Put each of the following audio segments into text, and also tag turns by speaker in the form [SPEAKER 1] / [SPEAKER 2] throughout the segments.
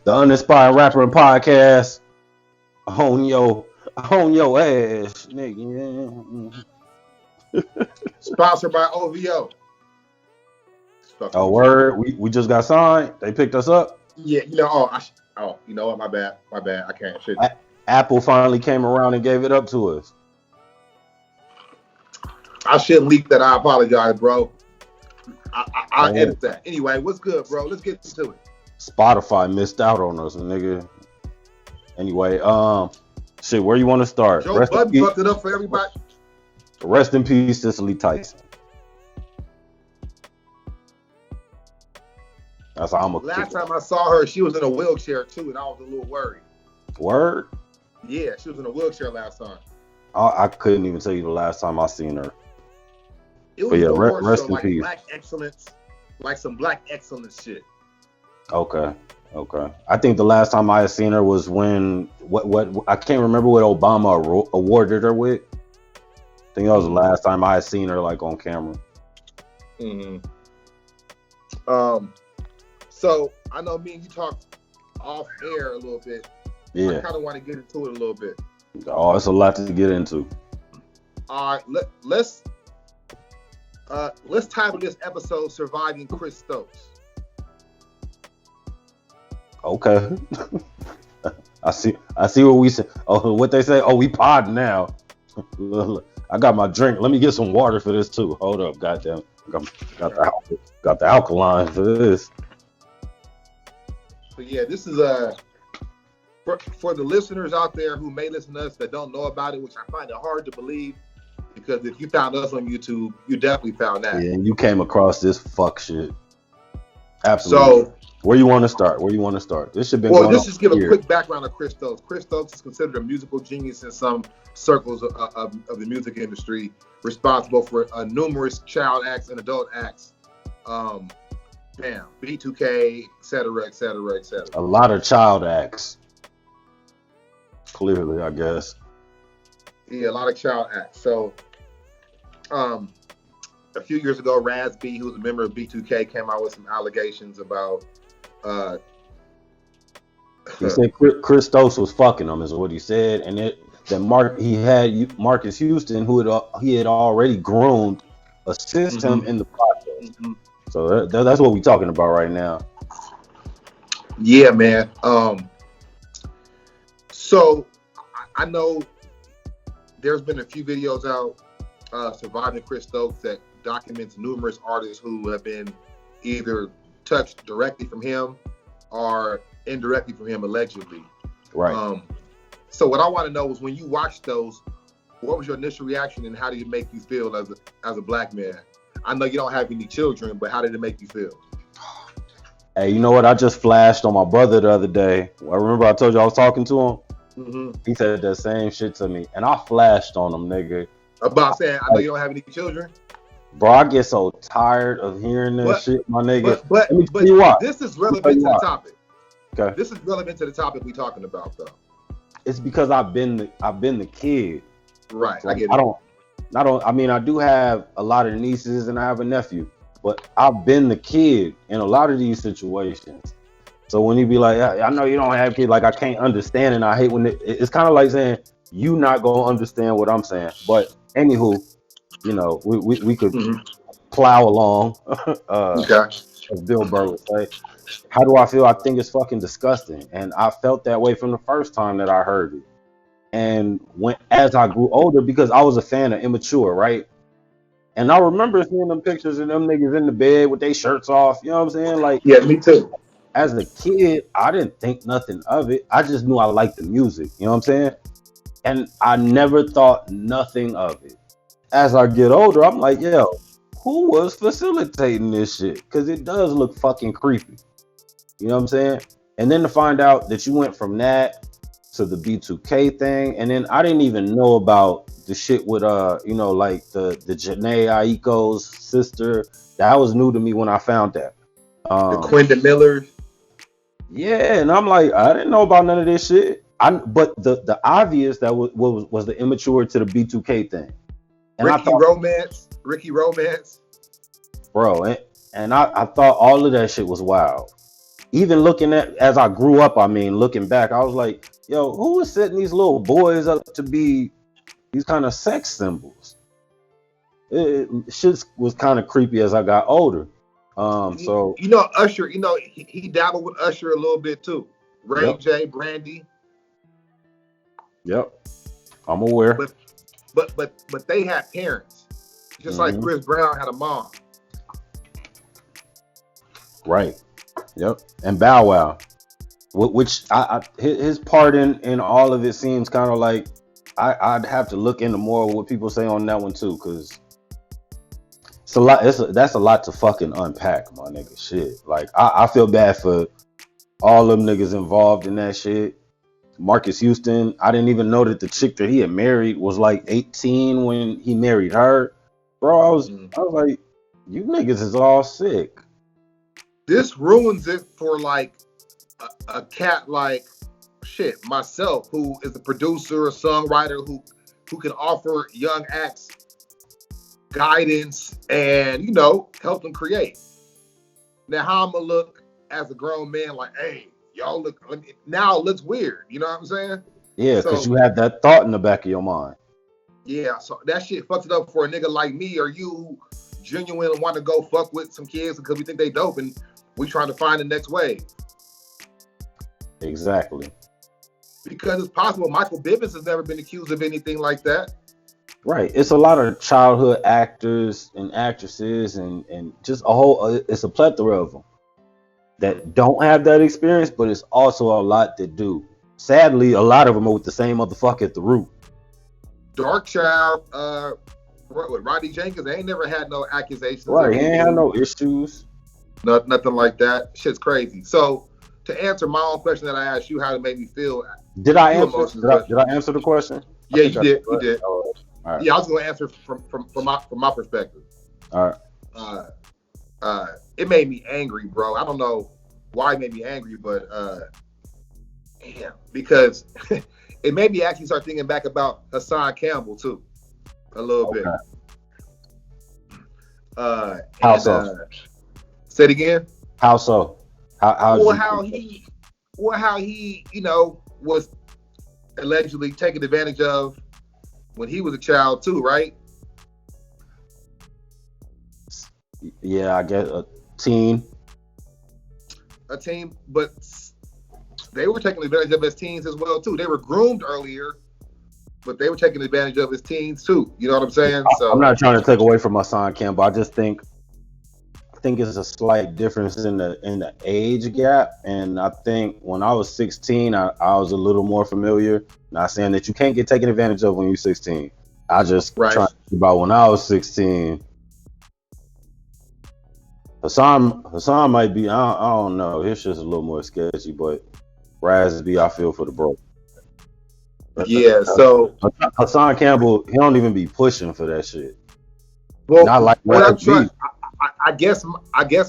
[SPEAKER 1] The Unaspiring Rapper and Podcast on your ass, nigga.
[SPEAKER 2] Sponsored by OVO.
[SPEAKER 1] Oh, word. We just got signed. They picked us up.
[SPEAKER 2] Yeah, you know what? My bad. I can't. Shit.
[SPEAKER 1] Apple finally came around and gave it up to us.
[SPEAKER 2] I shouldn't leak that. I apologize, bro. I'll edit that. Anyway, what's good, bro? Let's get to it.
[SPEAKER 1] Spotify missed out on us, nigga. Anyway, shit, where you want to start?
[SPEAKER 2] Joe Budden fucked it up for everybody.
[SPEAKER 1] Rest in peace, Cicely Tyson. That's how I'm gonna
[SPEAKER 2] Last time I saw her, she was in a wheelchair too, and I was a little worried.
[SPEAKER 1] Word?
[SPEAKER 2] Yeah, she was in a wheelchair last time.
[SPEAKER 1] I couldn't even tell you the last time I seen her.
[SPEAKER 2] It was
[SPEAKER 1] rest in peace.
[SPEAKER 2] Black excellence, like some black excellence shit.
[SPEAKER 1] Okay. I think the last time I had seen her was when what I can't remember what Obama awarded her with. I think that was the last time I had seen her like on camera.
[SPEAKER 2] Mm-hmm. So I know me and you talked off air a little bit.
[SPEAKER 1] Yeah.
[SPEAKER 2] I kind of want to get into it a little bit.
[SPEAKER 1] Oh, it's a lot to get into.
[SPEAKER 2] All right, let's title this episode "Surviving Chris Stokes."
[SPEAKER 1] Okay. I see what we say. Oh, what they say? Oh, we pod now. I got my drink. Let me get some water for this too. Hold up, goddamn. Got the alkaline for this.
[SPEAKER 2] So yeah, this is for the listeners out there who may listen to us that don't know about it, which I find it hard to believe, because if you found us on YouTube, you definitely found that.
[SPEAKER 1] Yeah, and you came across this fuck shit. Absolutely. So where you want to start? This should be.
[SPEAKER 2] Well, let's just give a quick background of Chris Stokes. Chris Stokes is considered a musical genius in some circles of the music industry, responsible for numerous child acts and adult acts. B2K, et cetera.
[SPEAKER 1] A lot of child acts. Clearly, I guess.
[SPEAKER 2] Yeah, a lot of child acts. So, a few years ago, Raz B, who was a member of B2K, came out with some allegations about.
[SPEAKER 1] He said Chris Stokes was fucking him, is what he said, and he had Marcus Houston, who he had already groomed, assist him in the process. Mm-hmm. So that's what we're talking about right now.
[SPEAKER 2] Yeah, man. So I know there's been a few videos out, Surviving Chris Stokes, that documents numerous artists who have been either touched directly from him or indirectly from him, allegedly.
[SPEAKER 1] Right.
[SPEAKER 2] So what I want to know is, when you watched those, what was your initial reaction, and how did it make you feel as a black man? I know you don't have any children, but how did it make you feel?
[SPEAKER 1] Hey, you know what? I just flashed on my brother the other day. I remember I told you I was talking to him. Mm-hmm. He said that same shit to me, and I flashed on him, nigga.
[SPEAKER 2] About saying, I know you don't have any children.
[SPEAKER 1] Bro, I get so tired of hearing this shit, my nigga.
[SPEAKER 2] But
[SPEAKER 1] let me tell you why.
[SPEAKER 2] This is relevant to the topic.
[SPEAKER 1] Okay.
[SPEAKER 2] This is relevant to the topic we're talking about, though.
[SPEAKER 1] It's because I've been the kid.
[SPEAKER 2] Right.
[SPEAKER 1] So
[SPEAKER 2] I get it.
[SPEAKER 1] I mean, I do have a lot of nieces and I have a nephew, but I've been the kid in a lot of these situations. So when he be like, I know you don't have kids, like, I can't understand, and I hate when it's kind of like saying, you not gonna understand what I'm saying. But anywho, you know, we could plow along. As Bill Burr would say. How do I feel? I think it's fucking disgusting. And I felt that way from the first time that I heard it. And as I grew older, because I was a fan of Immature, right? And I remember seeing them pictures of them niggas in the bed with their shirts off. You know what I'm saying? Like,
[SPEAKER 2] yeah, me too.
[SPEAKER 1] As a kid, I didn't think nothing of it. I just knew I liked the music. You know what I'm saying? And I never thought nothing of it. As I get older, I'm like, yo, who was facilitating this shit? Because it does look fucking creepy. You know what I'm saying? And then to find out that you went from that to the B2K thing, and then I didn't even know about the shit with like the Janae Aiko's sister. That was new to me when I found that.
[SPEAKER 2] The Quinta Miller.
[SPEAKER 1] Yeah, and I'm like, I didn't know about none of this shit. But the obvious that was the Immature to the B2K thing. And
[SPEAKER 2] Ricky Romance.
[SPEAKER 1] Bro, and I thought all of that shit was wild. even looking at as I grew up, I mean, looking back, I was like, yo, who was setting these little boys up to be these kind of sex symbols? It shit was kind of creepy as I got older. So
[SPEAKER 2] you know, Usher, you know, he dabbled with Usher a little bit too. Ray
[SPEAKER 1] yep,
[SPEAKER 2] J, Brandy.
[SPEAKER 1] yep, I'm aware.
[SPEAKER 2] But they had parents, just like
[SPEAKER 1] Hmm.
[SPEAKER 2] Chris Brown had a mom.
[SPEAKER 1] Right. Yep. And Bow Wow, which his part in all of it seems kind of like I'd have to look into more of what people say on that one too, because it's a lot. That's a lot to fucking unpack, my nigga. Shit. Like I feel bad for all them niggas involved in that shit. Marcus Houston, I didn't even know that the chick that he had married was like 18 when he married her. Bro, I was like, you niggas is all sick.
[SPEAKER 2] This ruins it for like a cat like shit myself, who is a producer, a songwriter, who can offer young acts guidance and, you know, help them create. Now, how I'm gonna look as a grown man, like, hey, y'all look, now it looks weird. You know what I'm saying?
[SPEAKER 1] Yeah, because
[SPEAKER 2] So
[SPEAKER 1] you had that thought in the back of your mind.
[SPEAKER 2] yeah, so that shit fucks it up for a nigga like me or you who genuinely want to go fuck with some kids because we think they dope and we trying to find the next wave.
[SPEAKER 1] Exactly.
[SPEAKER 2] Because it's possible Michael Bivins has never been accused of anything like that.
[SPEAKER 1] Right. It's a lot of childhood actors and actresses and just a whole, it's a plethora of them that don't have that experience, but it's also a lot that do. Sadly, a lot of them are with the same motherfucker at the root.
[SPEAKER 2] Darkchild, with Rodney Jenkins, they ain't never had no accusations.
[SPEAKER 1] Right. He ain't had no issues.
[SPEAKER 2] Nothing like that. Shit's crazy. So, to answer my own question that I asked you, how it made me feel.
[SPEAKER 1] Did I answer the question?
[SPEAKER 2] Yeah, you did. You did.
[SPEAKER 1] Oh, all right.
[SPEAKER 2] Yeah, I was going to answer from my perspective.
[SPEAKER 1] All right.
[SPEAKER 2] It made me angry, bro. I don't know why it made me angry, but damn, because it made me actually start thinking back about Hassan Campbell too, a little bit.
[SPEAKER 1] How so?
[SPEAKER 2] Say it again.
[SPEAKER 1] How so?
[SPEAKER 2] How he, you know, was allegedly taken advantage of when he was a child too, right?
[SPEAKER 1] Yeah, I guess a teen,
[SPEAKER 2] but they were taking advantage of as teens as well too. They were groomed earlier, but they were taking advantage of as teens too. You know what I'm saying? So
[SPEAKER 1] I'm not trying to take away from my son Campbell. I just think it's a slight difference in the age gap, and I think when I was 16, I was a little more familiar. Not saying that you can't get taken advantage of when you're 16. I just trying to think about when I was 16. Hassan might be, I don't know. His shit's a little more sketchy, but Razby, I feel for the bro.
[SPEAKER 2] Yeah, so
[SPEAKER 1] Hassan Campbell, he don't even be pushing for that shit.
[SPEAKER 2] Well,
[SPEAKER 1] not like
[SPEAKER 2] what I'm trying, I guess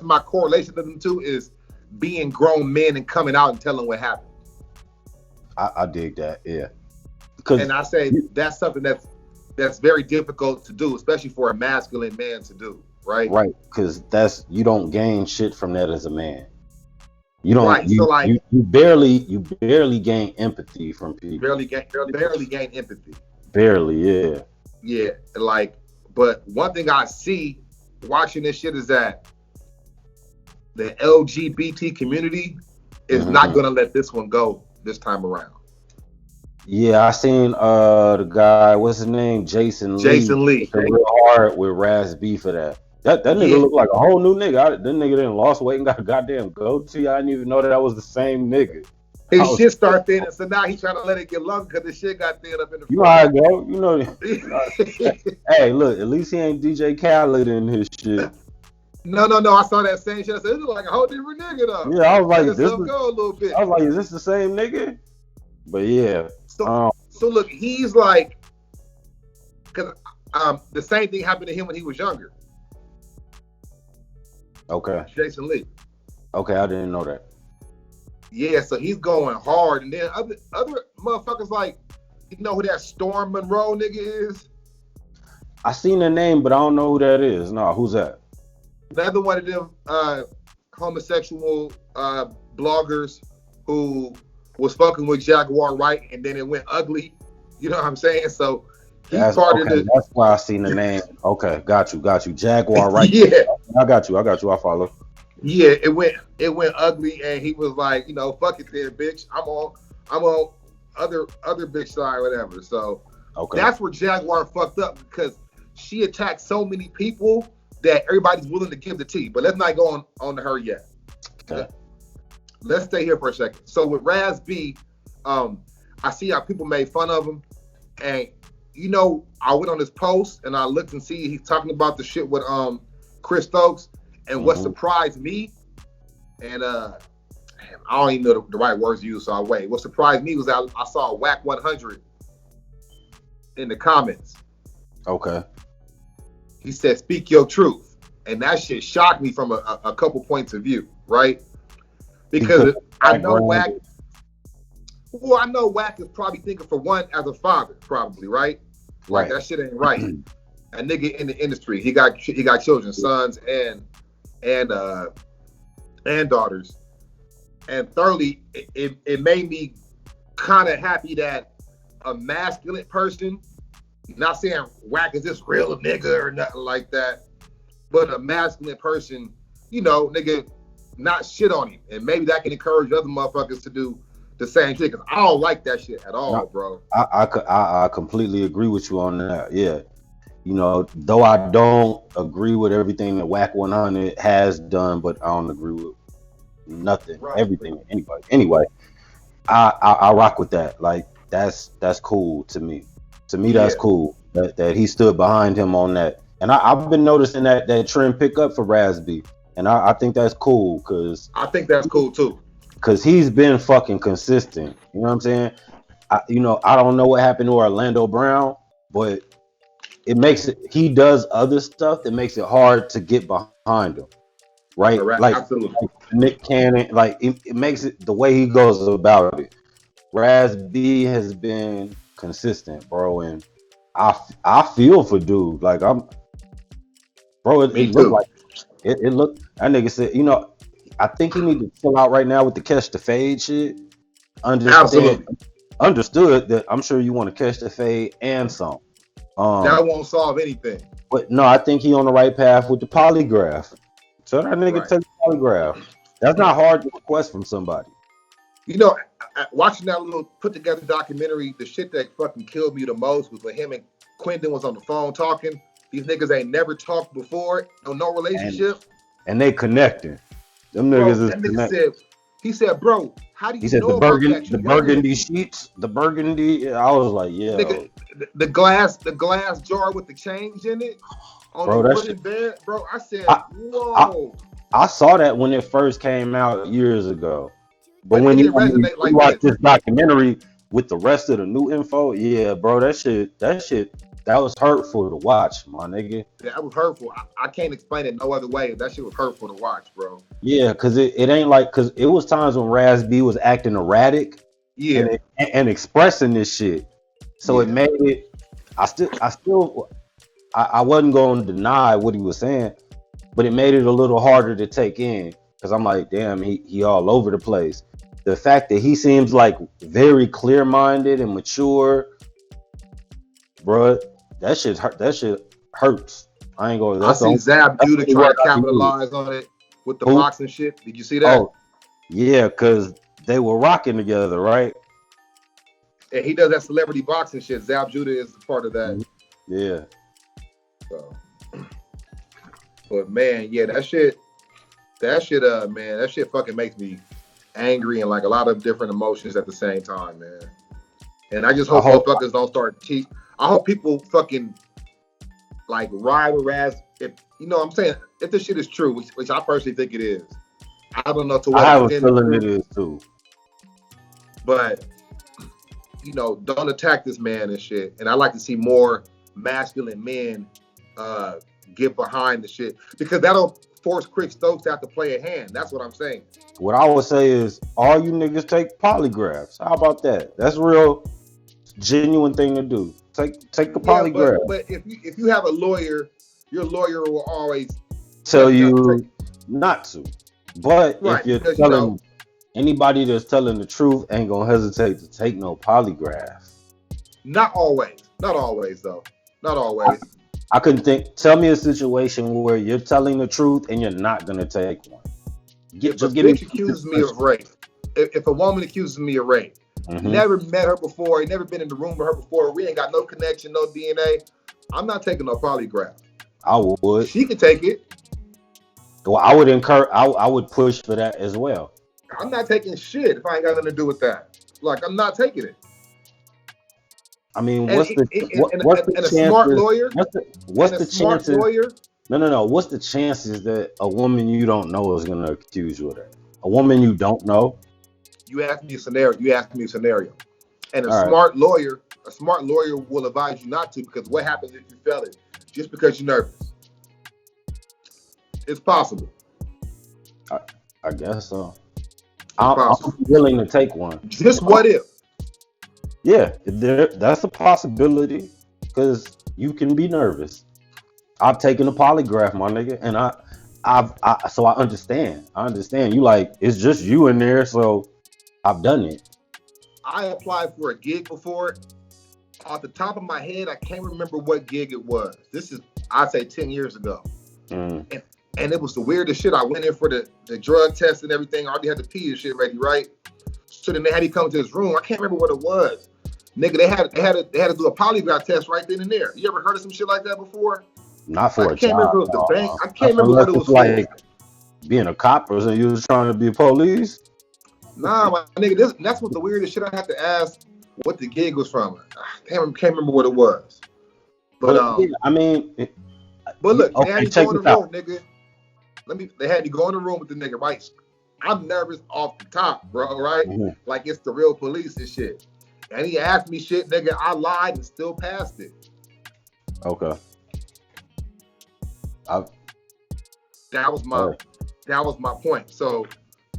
[SPEAKER 2] my correlation to them two is being grown men and coming out and telling what happened.
[SPEAKER 1] I dig that, yeah.
[SPEAKER 2] And I say that's something that's very difficult to do, especially for a masculine man to do, right?
[SPEAKER 1] Right, because you don't gain shit from that as a man. You don't. Right. You barely gain empathy from people.
[SPEAKER 2] Barely gain empathy.
[SPEAKER 1] Barely, yeah.
[SPEAKER 2] Yeah, like, but one thing I see watching this shit is that the LGBT community is not gonna let this one go this time around.
[SPEAKER 1] Yeah, I seen the guy, what's his name? Jason Lee. Real hard with Raz B for that. That nigga looked like a whole new nigga. That nigga didn't lost weight and got a goddamn goatee. I didn't even know that was the same nigga.
[SPEAKER 2] His shit started thinning, so now he's trying to let it get longer because his shit got thin up in the front.
[SPEAKER 1] You know how it go. You know. Hey, look, at least he ain't DJ Khaled in his shit.
[SPEAKER 2] No. I saw that same shit. I said, it look like a whole different nigga though.
[SPEAKER 1] Yeah, I was like,
[SPEAKER 2] go a little bit.
[SPEAKER 1] I was like, is this the same nigga? But yeah.
[SPEAKER 2] So look, he's like, because the same thing happened to him when he was younger.
[SPEAKER 1] Okay.
[SPEAKER 2] Jason Lee.
[SPEAKER 1] Okay, I didn't know that.
[SPEAKER 2] Yeah, so he's going hard, and then other motherfuckers like, you know who that Storm Monroe nigga is?
[SPEAKER 1] I seen the name, but I don't know who that is. No, who's that?
[SPEAKER 2] Another one of them homosexual bloggers who was fucking with Jaguar Wright, and then it went ugly. You know what I'm saying? So he's part of the.
[SPEAKER 1] That's why I seen the name. Okay, got you. Jaguar, right?
[SPEAKER 2] Yeah,
[SPEAKER 1] I got you. I follow.
[SPEAKER 2] yeah. It went ugly, and he was like, you know, fuck it, then, bitch. I'm on other bitch side, or whatever. So that's where Jaguar fucked up, because she attacked so many people that everybody's willing to give the tea. But let's not go on to her yet.
[SPEAKER 1] Okay.
[SPEAKER 2] Let's stay here for a second. So with Raz B, I see how people made fun of him, and you know, I went on his post and I looked and see he's talking about the shit with Chris Stokes, and what surprised me, and I don't even know the right words to use, so I'll wait. What surprised me was I saw Whack 100 in the comments.
[SPEAKER 1] Okay.
[SPEAKER 2] He said, "Speak your truth," and that shit shocked me from a couple points of view, right? Because I know Whack. Well, I know Whack is probably thinking, for one, as a father, probably, right?
[SPEAKER 1] Right.
[SPEAKER 2] Like, that shit ain't right. A nigga in the industry, he got children, sons and daughters. And thirdly, it made me kind of happy that a masculine person, not saying Whack is this real nigga or nothing like that, but a masculine person, you know, nigga, not shit on him, and maybe that can encourage other motherfuckers to do the same shit. Because I don't like that shit at all, bro.
[SPEAKER 1] I completely agree with you on that. Yeah, you know, though I don't agree with everything that Whack 100 has done, but I don't agree with nothing, everything. Anyway, I rock with that. Like that's cool to me. To me, that's cool that he stood behind him on that. And I've been noticing that trend pick up for Raz B. And I think that's cool, because
[SPEAKER 2] I think that's cool too.
[SPEAKER 1] Because he's been fucking consistent. You know what I'm saying? I don't know what happened to Orlando Brown, but he does other stuff that makes it hard to get behind him. Right? Like,
[SPEAKER 2] absolutely.
[SPEAKER 1] Like Nick Cannon, like it makes it the way he goes about it. Raz B has been consistent, bro. And I feel for dude. Like it looked like it looked. That nigga said, you know, I think he need to chill out right now with the catch the fade shit. Understood that I'm sure you want to catch the fade and some.
[SPEAKER 2] That won't solve anything.
[SPEAKER 1] But no, I think he on the right path with the polygraph. So that nigga take the polygraph. That's not hard to request from somebody.
[SPEAKER 2] You know, watching that little put together documentary, the shit that fucking killed me the most was when him and Quentin was on the phone talking. These niggas ain't never talked before, no relationship.
[SPEAKER 1] And they connecting. Them niggas is connected.
[SPEAKER 2] He said, bro, how do you know
[SPEAKER 1] about that? The burgundy sheets, the burgundy. I was like, yeah.
[SPEAKER 2] Nigga, the glass jar with the change in it on the wooden bed, bro. I said, whoa.
[SPEAKER 1] I saw that when it first came out years ago. But when you watch this documentary with the rest of the new info, yeah, bro, that shit, that was hurtful to watch, my nigga.
[SPEAKER 2] Yeah, that was hurtful. I can't explain it no other way. That shit was hurtful to watch, bro.
[SPEAKER 1] Yeah, because it ain't like, because it was times when Raz B was acting erratic, and expressing this shit. So it made it. I wasn't going to deny what he was saying, but it made it a little harder to take in, because I'm like, damn, he all over the place. The fact that he seems like very clear-minded and mature, bro, that shit hurts. I ain't going.
[SPEAKER 2] I see Zab Judah try to capitalize on it with the boxing shit. Did you see that?
[SPEAKER 1] Oh, yeah, because they were rocking together, right?
[SPEAKER 2] And he does that celebrity boxing shit. Zab Judah is part of that.
[SPEAKER 1] Yeah.
[SPEAKER 2] So, but man, yeah, that shit, man, that shit fucking makes me angry and like a lot of different emotions at the same time, man. And I just hope motherfuckers don't start I hope people fucking like ride with Raz. If you know what I'm saying, if this shit is true, which I personally think it is. I don't know to what
[SPEAKER 1] extent. I have a feeling it is too.
[SPEAKER 2] But you know, don't attack this man and shit. And I like to see more masculine men get behind the shit, because that'll force Chris Stokes to have to play a hand. That's what I'm saying.
[SPEAKER 1] What I would say is, all you niggas take polygraphs. How about that? That's a real genuine thing to do. Take a polygraph.
[SPEAKER 2] But if you have a lawyer, your lawyer will always
[SPEAKER 1] tell you not to. But if you're telling, Anybody that's telling the truth ain't gonna hesitate to take no polygraph.
[SPEAKER 2] Not always. Not always though. Not always.
[SPEAKER 1] I couldn't think. Tell me a situation where you're telling the truth and you're not gonna take one.
[SPEAKER 2] If a
[SPEAKER 1] Just give me.
[SPEAKER 2] bitch accuses me of rape, if a woman accuses me of rape, never met her before, never been in the room with her before, we ain't got no connection, no DNA, I'm not taking no polygraph.
[SPEAKER 1] I would.
[SPEAKER 2] She can take it.
[SPEAKER 1] Well, I would encourage. I would push for that as well.
[SPEAKER 2] I'm not taking shit if I ain't got nothing to do with that. Like, I'm not taking it.
[SPEAKER 1] I mean,
[SPEAKER 2] And
[SPEAKER 1] what's the chances?
[SPEAKER 2] Smart lawyer.
[SPEAKER 1] What's the
[SPEAKER 2] smart
[SPEAKER 1] chances?
[SPEAKER 2] Lawyer.
[SPEAKER 1] No. What's the chances that a woman you don't know is gonna accuse you of that? A woman you don't know.
[SPEAKER 2] You ask me a scenario. And
[SPEAKER 1] All
[SPEAKER 2] smart lawyer will advise you not to, because what happens if you fail it? Just because you're nervous. It's possible.
[SPEAKER 1] I guess so. I'm willing to take one.
[SPEAKER 2] Just what if?
[SPEAKER 1] Yeah, that's a possibility, because you can be nervous. I've taken a polygraph, my nigga, and so I understand. You like, it's just you in there, so I've done it.
[SPEAKER 2] I applied for a gig before. Off the top of my head, I can't remember what gig it was. This is, I'd say, 10 years ago. And it was the weirdest shit. I went in for the drug test and everything. I already had the pee and shit ready, right? So then they had me come to this room. I can't remember what it was. Nigga, they had to do a polygraph test right then and there. You ever heard of some shit like that before?
[SPEAKER 1] Not for
[SPEAKER 2] a job. I can't remember if it was the bank. I can't remember what it was
[SPEAKER 1] like being a cop or something. You was trying to be police?
[SPEAKER 2] Nah, my nigga, that's what the weirdest shit. I have to ask what the gig was from. Damn, I can't remember what it was. But
[SPEAKER 1] I mean,
[SPEAKER 2] but look, they had me go in the room, nigga. They had me go in the room with the nigga, right? I'm nervous off the top, bro, right? Like it's the real police and shit. And he asked me shit, nigga. I lied and still passed it.
[SPEAKER 1] Okay.
[SPEAKER 2] That was my point. So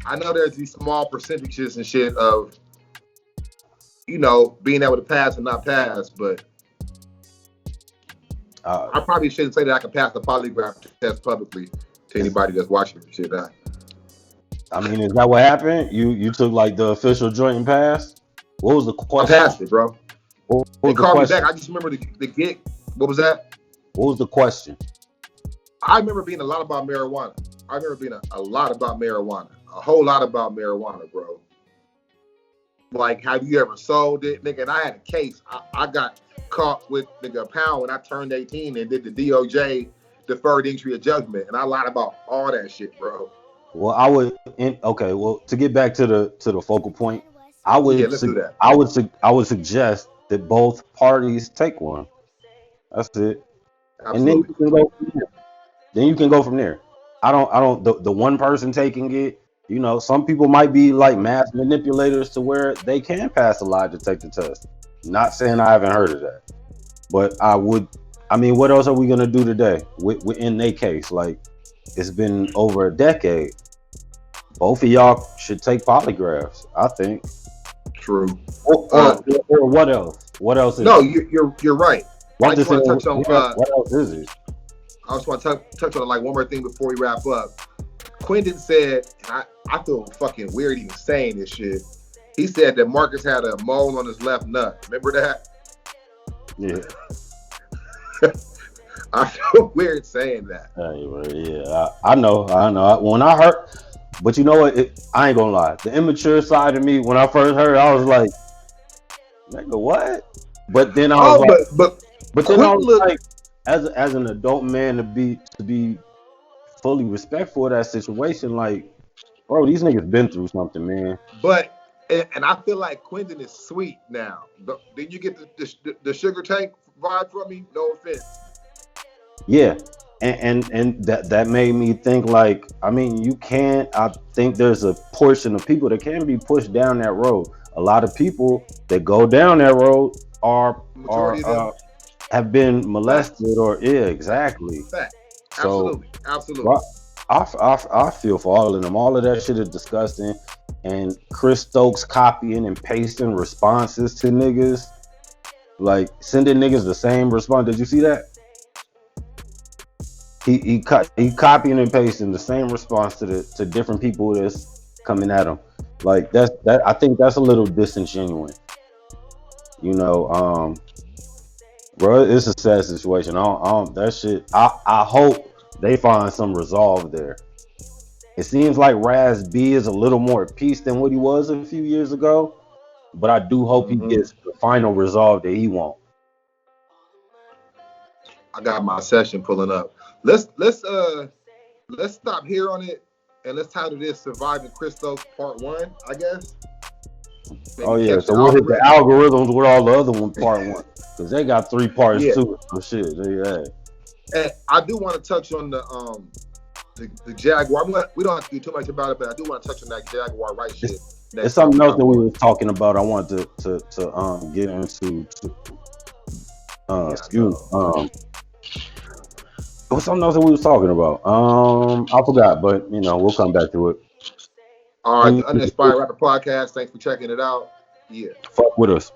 [SPEAKER 2] I know there's these small percentages and shit of, you know, being able to pass and not pass, but I probably shouldn't say that I can pass the polygraph test publicly to anybody that's watching this shit.
[SPEAKER 1] I mean, is that what happened? You took like the official joint and passed? What was the question?
[SPEAKER 2] I passed it, bro. They called me back. I just remember the gig. What was that?
[SPEAKER 1] What was the question?
[SPEAKER 2] I remember being a lot about marijuana. A whole lot about marijuana, bro. Like, have you ever sold it? Nigga, and I had a case. I got caught with, nigga, a pound when I turned 18 and did the DOJ deferred entry of judgment. And I lied about all that shit, bro.
[SPEAKER 1] Well, to get back to the focal point,
[SPEAKER 2] let's do that.
[SPEAKER 1] I would suggest that both parties take one. That's it.
[SPEAKER 2] Absolutely.
[SPEAKER 1] And then you can go from there. I don't the one person taking it, you know, some people might be like mass manipulators to where they can pass a lie to take the test. Not saying I haven't heard of that, but I mean, what else are we gonna do today in their case? Like, it's been over a decade. Both of y'all should take polygraphs, I think.
[SPEAKER 2] True.
[SPEAKER 1] Or what else? What else is
[SPEAKER 2] no, you're right.
[SPEAKER 1] I just want to touch on what else is it?
[SPEAKER 2] I just want to touch on like one more thing before we wrap up. Quentin said, and I feel fucking weird even saying this shit. He said that Marcus had a mole on his left nut. Remember that?
[SPEAKER 1] Yeah.
[SPEAKER 2] I feel weird saying that.
[SPEAKER 1] Yeah, I know. When I heard, but you know what? I ain't gonna lie. The immature side of me, when I first heard, I was like, "Nigga, what?" But then I was but then I was like, as an adult man, to be fully respectful of that situation, like, bro, these niggas been through something, man.
[SPEAKER 2] But and I feel like Quentin is sweet now. Did you get the sugar tank vibe from me? No offense.
[SPEAKER 1] Yeah, and that made me think, like, I mean, I think there's a portion of people that can be pushed down that road. A lot of people that go down that road have been molested exactly.
[SPEAKER 2] Fact.
[SPEAKER 1] So,
[SPEAKER 2] Absolutely.
[SPEAKER 1] I feel for all of them. All of that shit is disgusting. And Chris Stokes copying and pasting responses to niggas, like sending niggas the same response. Did you see that? He copying and pasting the same response to different people that's coming at him. Like that. I think that's a little disingenuous. You know, bro, it's a sad situation. That shit. I hope they find some resolve there. It seems like Raz B is a little more at peace than what he was a few years ago, but I do hope he
[SPEAKER 2] Mm-hmm.
[SPEAKER 1] gets the final resolve that he wants.
[SPEAKER 2] I got my session pulling up. Let's stop here on it and let's title this "Surviving Chris Stokes Part 1." I guess.
[SPEAKER 1] Oh
[SPEAKER 2] Maybe
[SPEAKER 1] yeah,
[SPEAKER 2] catch
[SPEAKER 1] so
[SPEAKER 2] the
[SPEAKER 1] we'll hit the
[SPEAKER 2] algorithm.
[SPEAKER 1] algorithms with all the other one part one because they got 3 parts
[SPEAKER 2] Yeah,
[SPEAKER 1] too. So shit, yeah.
[SPEAKER 2] and I do want to touch on the Jaguar. We don't have to do too much about it, but I do want to touch on that Jaguar right shit.
[SPEAKER 1] It's something else that we were talking about. I wanted to get into. Excuse. It was something else that we was talking about. I forgot, but we'll come back to it.
[SPEAKER 2] All right, the Unaspiring Rapper Podcast. Thanks for checking it out. Yeah.
[SPEAKER 1] Fuck with us.